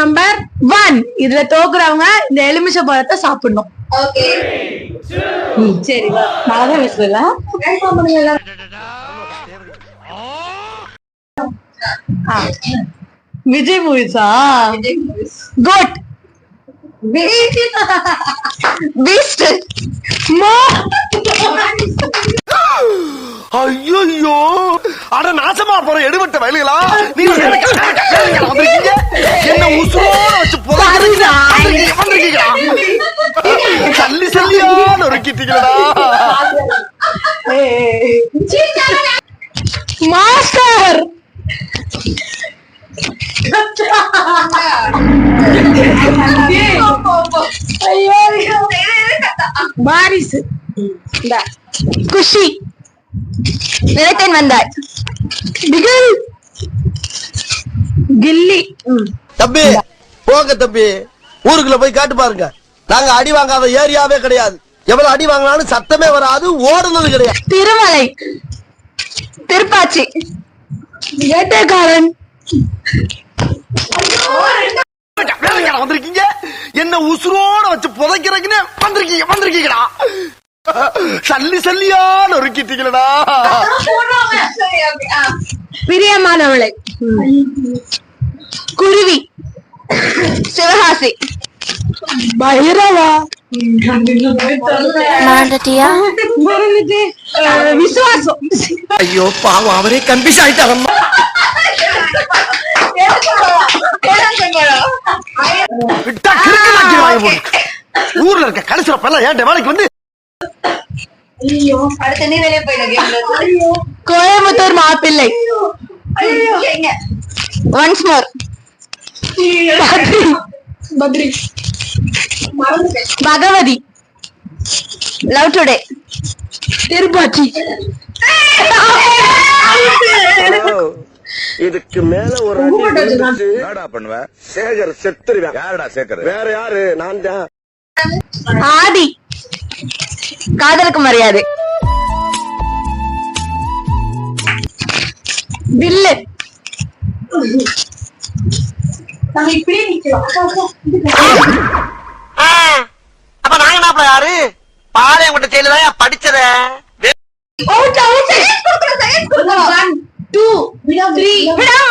Number 1. இதுல தோக்குறவங்க இந்த எலுமிச்சை பழத்தை சாப்பிடணும். சரி, நான் பேசுறல. விஜய் மூவிஸா? குட். பீஸ்ட். ஐயோ, அட நாசமா போற எடுபட்ட வயலுகளா, நீ என்ன உசுரோட வச்சு வந்திருக்கீங்களா? சல்லி சல்லியா நொறுக்கிட்டீங்களா? மாஸ்டர். பாரிஸ். குஷி. நிலைத்தேன் வந்தாய். பிகில். கில்லி. தம்பி போங்க தம்பி, ஊருக்குள்ள போய் காட்டு பாருங்க. நாங்க அடி வாங்காத ஏரியாவே கிடையாது. எவ்வளவு அடி வாங்கினாலும் சத்தமே வராது, ஓடுனது கிடையாது. திருமலை. திருப்பாச்சி. வேட்டைக்காரன். வந்திருக்கீங்க, என்ன உசுரோட வச்சு புதைக்கிறதுக்குன்னு வந்திருக்கீங்களா? சல்லி சல்லியா நொறுக்கிட்டீங்களா? பிரியமானவளை. குருவி. சிவகாசி. பைரவா. விசுவாசம். ஐயோ பாவம், அவரே கன்ஃபியூஸ் ஆயிட்டாரம்மா. ஊர்ல இருக்க கடைசில ஏன் வேலைக்கு வந்து Coimbatore Mappillai. Once more. Bhagavathi. Love today. Thirupaachi. இதுக்கு மேல ஒரு பண்ணுவ சேகர் செத்துருவேன். யாரடா சேகர்? வேற யாரு? நான் தான். ஆதி. காதலுக்கு மரியாதை. வில்லு. அப்ப நாங்க என்ன யாரு? பாளையங்கோட்டை செயலதான் படிச்சத. 1 2 3